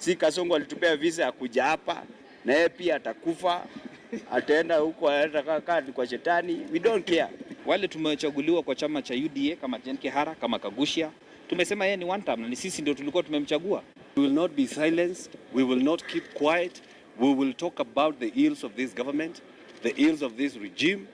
Si Kasongo alitupea visa ya kuja hapa, na yeye pia atakufa, ataenda huko, atakaa kwa shetani. We don't care. Wale tumechaguliwa kwa chama cha UDA kama Jane Kihara, kama Kagushia, tumesema yeye ni one term na ni sisi ndio tulikuwa tumemchagua. We will not be silenced. We will not keep quiet. We will talk about the ills of this government, the ills of this regime.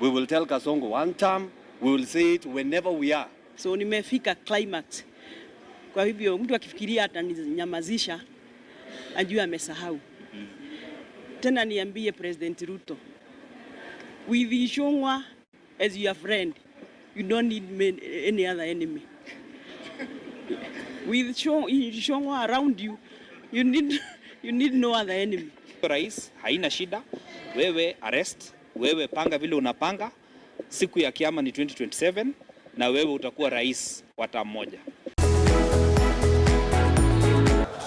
We will tell Kasongo one term. We will say it whenever we are. So nimefika climax. Kwa hivyo mtu akifikiria ataninyamazisha ajue amesahau. Tena niambie President Ruto, with Ishongwa as your friend, you don't need any other enemy. With Ishongwa around you, you need no other enemy. Rais haina shida, wewe arrest, wewe panga vile unapanga, siku ya kiyama ni 2027 na wewe utakuwa rais wa term moja.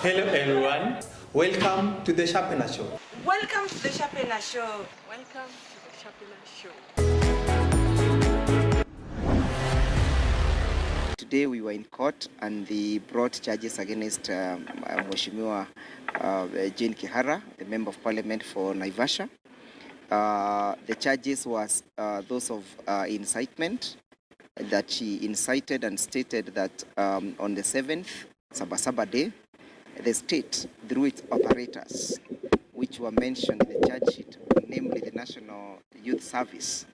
Hello everyone, welcome to the Sharpener Show. Welcome to the Sharpener Show. Welcome to the Sharpener Show. Today we were in court and they brought charges against Mheshimiwa Jane Kihara, the Member of Parliament for Naivasha. The charges was those of incitement, that she incited and stated that on the 7th, Saba Saba day, the state, through its operators, which were mentioned in the charge sheet, namely the National Youth Service,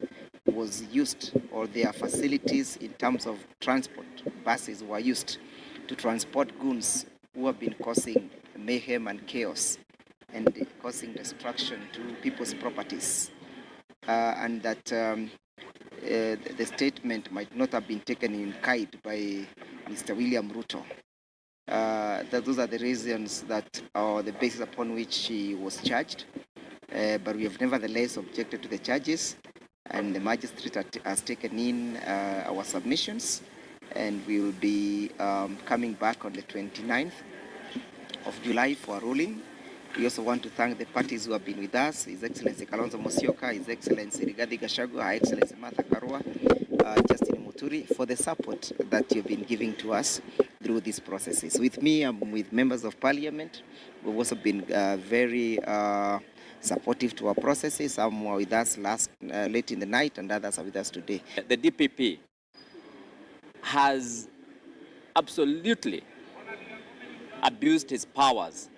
was used, or their facilities in terms of transport, buses were used to transport goons who have been causing mayhem and chaos and causing destruction to people's properties. And that the statement might not have been taken in kind by Mr. William Ruto. Those are the reasons that are the basis upon which she was charged. But we have nevertheless objected to the charges, and the magistrate has taken in our submissions, and we will be coming back on the 29th of July for a ruling. We also want to thank the parties who have been with us, His Excellency Kalonzo Musyoka, His Excellency Rigathi Gachagua, Her Excellency Martha Karua, Justin Muturi, for the support that you've been giving to us through these processes. With me, I'm with members of Parliament. We've also been very supportive to our processes. Some were with us late in the night, and others are with us today. The DPP has absolutely abused his powers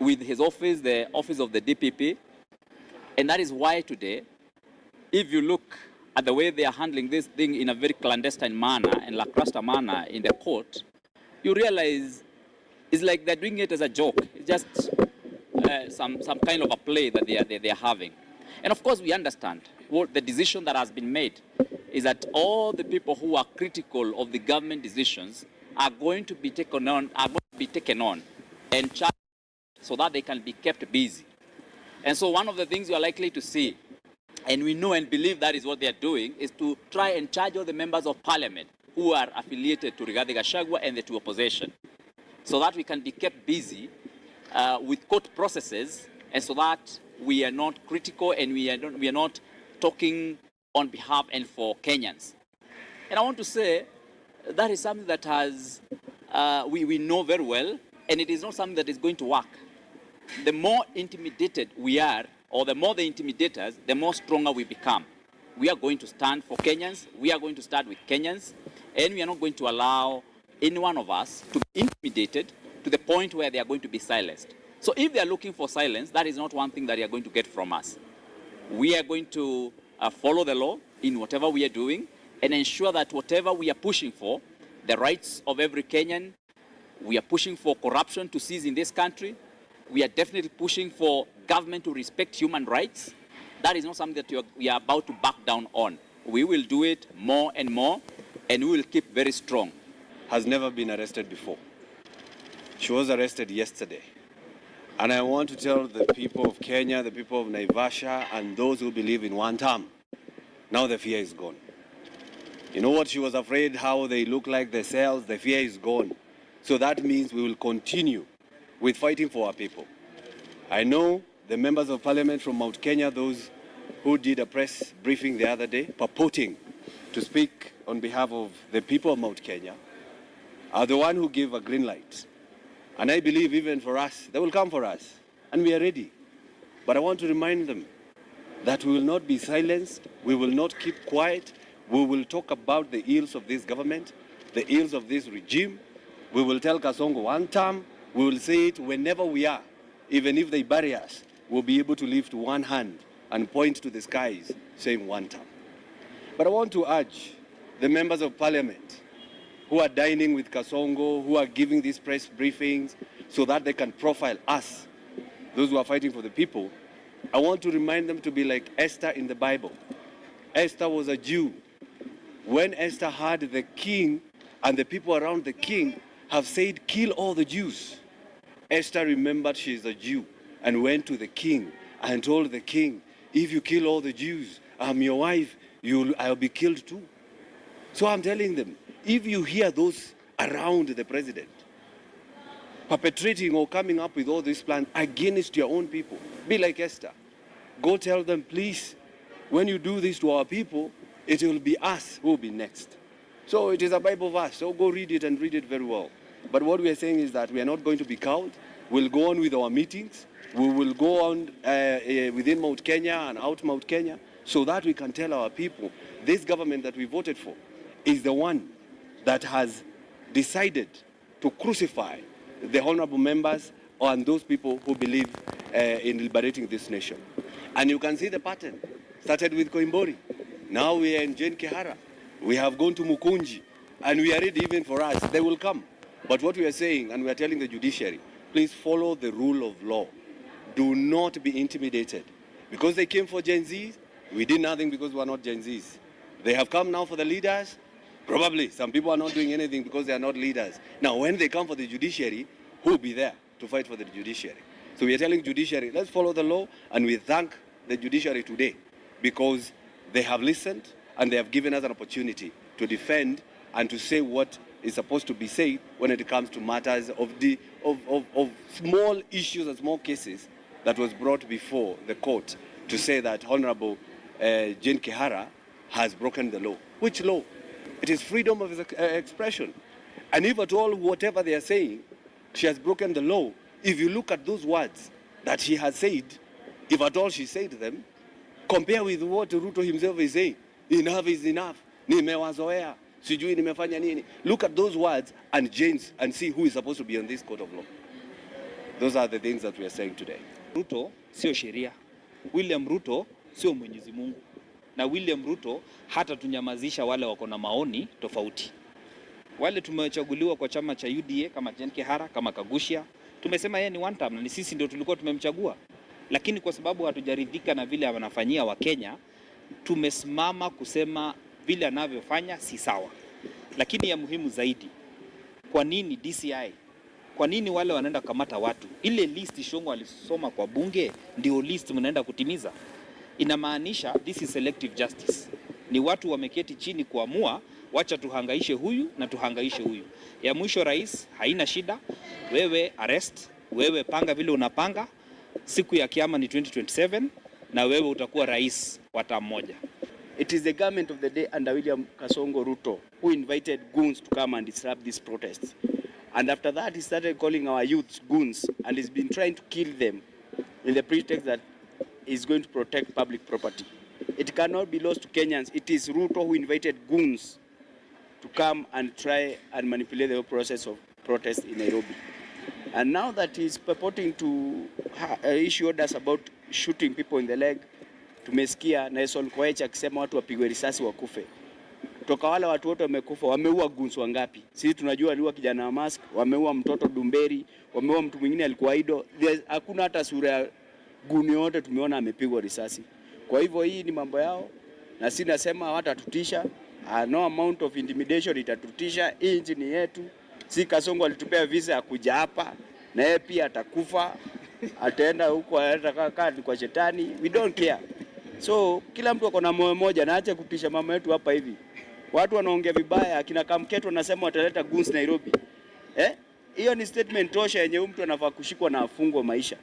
with his office, the office of the DPP, and that is why today, if you look at the way they are handling this thing in a very clandestine manner and lackluster manner in the court, you realize it's like they're doing it as a joke. It's just some kind of a play that they are having. And of course, we understand what the decision that has been made is that all the people who are critical of the government decisions are going to be taken on, and charged so that they can be kept busy. And so one of the things you are likely to see, and we know and believe that is what they are doing, is to try and charge all the members of Parliament who are affiliated to Rigathi Gachagua and the two opposition, so that we can be kept busy with court processes, and so that we are not critical and we are not talking on behalf and for Kenyans. And I want to say that is something that has we know very well, and it is not something that is going to work. The more intimidated we are, or the more the intimidators, the more stronger we become. We are going to stand for Kenyans, we are going to start with Kenyans, and we are not going to allow any one of us to be intimidated to the point where they are going to be silenced. So if they are looking for silence, that is not one thing that they are going to get from us. We are going to follow the law in whatever we are doing and ensure that whatever we are pushing for, the rights of every Kenyan, we are pushing for corruption to cease in this country. We are definitely pushing for government to respect human rights. That is not something that we are about to back down on. We will do it more and more, and we will keep very strong. Has never been arrested before. She was arrested yesterday. And I want to tell the people of Kenya, the people of Naivasha, and those who believe in one term, now the fear is gone. You know what she was afraid, how they look like, the cells, the fear is gone. So that means we will continue with fighting for our people. I know the members of Parliament from Mount Kenya, those who did a press briefing the other day, purporting to speak on behalf of the people of Mount Kenya, are the one who gave a green light And I believe even for us, they will come for us. And we are ready. But I want to remind them that we will not be silenced. We will not keep quiet. We will talk about the ills of this government, the ills of this regime. We will tell Kasongo one time. We will say it whenever we are. Even if they bury us, we'll be able to lift one hand and point to the skies saying one time. But I want to urge the members of parliament who are dining with Kasongo, who are giving these press briefings so that they can profile us, those who are fighting for the people. I want to remind them to be like Esther in the Bible. Esther was a Jew. When Esther heard the king and the people around the king have said, kill all the Jews, Esther remembered she is a Jew and went to the king and told the king, if you kill all the Jews, I'm your wife, I'll be killed too. So I'm telling them, if you hear those around the president perpetrating or coming up with all these plans against your own people, be like Esther. Go tell them, please, when you do this to our people, it will be us who will be next. So it is a Bible verse, so go read it and read it very well. But what we are saying is that we are not going to be cowed. We'll go on with our meetings. We will go on within Mount Kenya and out Mount Kenya so that we can tell our people this government that we voted for is the one that has decided to crucify the honorable members and those people who believe in liberating this nation. And you can see the pattern. Started with Koimbori. Now we are in Jane Kihara. We have gone to Mukunji. And we are ready even for us. They will come. But what we are saying, and we are telling the judiciary, please follow the rule of law. Do not be intimidated. Because they came for Gen Zs, we did nothing because we are not Gen Zs. They have come now for the leaders. Probably some people are not doing anything because they are not leaders. Now, when they come for the judiciary, who will be there to fight for the judiciary? So we are telling judiciary, let's follow the law, and we thank the judiciary today because they have listened and they have given us an opportunity to defend and to say what is supposed to be said when it comes to matters of small issues and small cases that was brought before the court to say that Honorable Jane Kihara has broken the law. Which law? It is freedom of expression. And if at all, whatever they are saying, she has broken the law, if you look at those words that she has said, if at all she said them, compare with what Ruto himself is saying. Enough is enough. Nimewazoea. Sijui nimefanya nini. Look at those words and James and see who is supposed to be on this court of law. Those are the things that we are saying today. Ruto sio sheria. William Ruto sio Mwenyezi Mungu. Na William Ruto hata tunyamazisha wale wako na maoni tofauti. Wale tumechaguliwa kwa chama cha UDA kama Jane Kihara, kama Kagushia, tumesema yeye ni one term na ni sisi ndio tulikuwa tumemchagua. Lakini kwa sababu hatujaridhika na vile anafanyia wa Kenya, tumesimama kusema vile anavyofanya si sawa. Lakini ya muhimu zaidi, kwa nini DCI? Kwa nini wale wanaenda kamata watu? Ile list Shongo alisoma kwa bunge ndio list mnaenda kutimiza. Inamaanisha this is selective justice. Ni watu wameketi chini kuamua, wacha tuhangaishe huyu na tuhangaishe huyu. Ya mwisho rais, haina shida, wewe arrest, wewe panga vile unapanga, siku ya kiyama ni 2027 na wewe utakuwa rais wa term moja. It is the government of the day under William Kasongo Ruto who invited goons to come and disrupt these protests. And after that, he started calling our youths goons and he's been trying to kill them in the pretext that he's going to protect public property. It cannot be lost to Kenyans. It is Ruto who invited goons to come and try and manipulate the whole process of protest in Nairobi. And now that he's purporting to issue orders about shooting people in the leg, tumesikia Nelson Koech akisema watu wapigwe risasi wakufe. Kutoka wale watu wote wamekufa, wameua goons wangapi? Sisi tunajua aliua kijana wa mask, wameua mtoto Dumberi, wameua mtu mwingine alikuwa Ido. Hakuna hata sura ya guni yote tumeona amepigwa risasi. Kwa hivyo hii ni mambo yao na sisi nasema hawatatutisha. No amount of intimidation itatutisha. Hii nchi ni yetu. Si Kasongo alitupea visa ya kuja hapa na yeye pia atakufa. Ataenda huko atakaa kwa shetani. We don't care. So kila mtu akona moyo moja na acha kutisha mama yetu hapa hivi. Watu wanaongea vibaya, akina Kamketo wanasema wataleta goons Nairobi. Hiyo ni statement tosha yenye mtu anafaa kushikwa na afungwe maisha.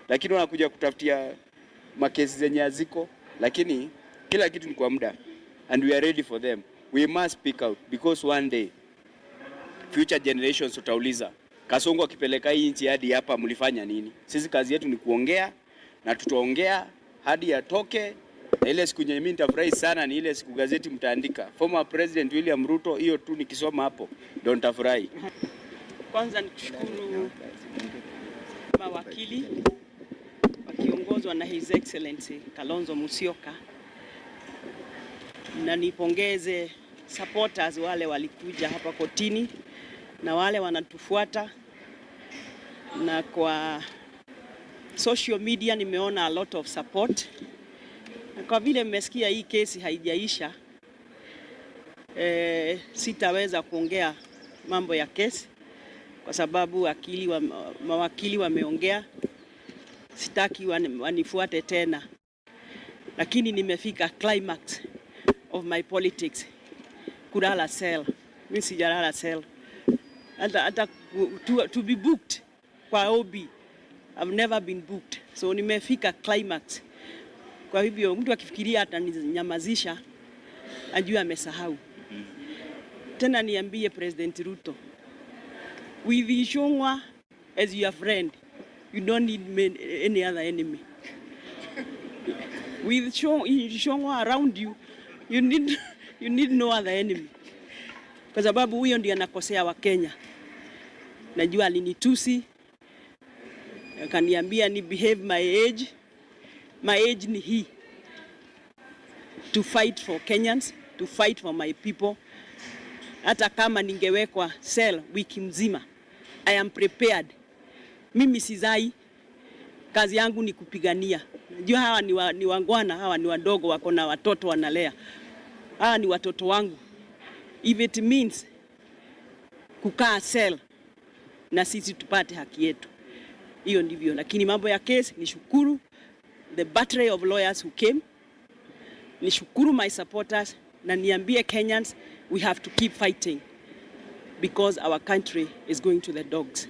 Lakini wanakuja kutafutia makesi zenye haziko, lakini kila kitu ni kwa muda. And we are ready for them. We must speak out because one day future generations utauliza Kasongo akipeleka hii nchi hadi hapa, mlifanya nini? Sisi kazi yetu ni kuongea na tutaongea hadi atoke. Na ile siku yenye mimi nitafurahi sana ni ile siku gazeti mtaandika former President William Ruto, hiyo tu nikisoma hapo ndio nitafurahi. Kwanza nikushukuru mawakili wakiongozwa na His Excellency Kalonzo Musyoka, na nipongeze supporters wale walikuja hapa kotini na wale wanatufuata, na kwa social media nimeona a lot of support. Na kwa vile mmesikia hii kesi haijaisha, sitaweza kuongea mambo ya kesi kwa sababu mawakili wameongea, sitaki wanifuate tena, lakini nimefika climax of my politics. Kulala cell, mimi sijalala cell. Hata to be booked kwa OB, I've never been booked, so nimefika climax. Kwa hivyo mtu akifikiria ataninyamazisha ajue amesahau. Tena niambie President Ruto, with Ishongwa as your friend, you don't need any other enemy. With Ishongwa around you, you need no other enemy. Kwa sababu huyo ndiye anakosea wa Kenya. Najua alinitusi, akaniambia ni behave my age. My age ni hii. To fight for Kenyans, to fight for my people. Hata kama ningewekwa cell wiki mzima, I am prepared. Mimi sizai, kazi yangu ni kupigania. Najua hawa ni wangwana, hawa ni wadogo, wako na watoto wanalea. Hawa ni watoto wangu. If it means kukaa cell na sisi tupate haki yetu, hiyo ndivyo. Lakini mambo ya case ni shukuru the battery of lawyers who came. Nishukuru my supporters na niambie Kenyans, we have to keep fighting because our country is going to the dogs.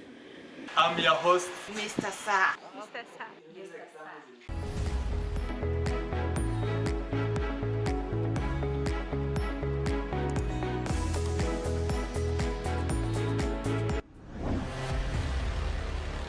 I'm your host, Mr. Sa. Mr. Sa. Mr. Sa.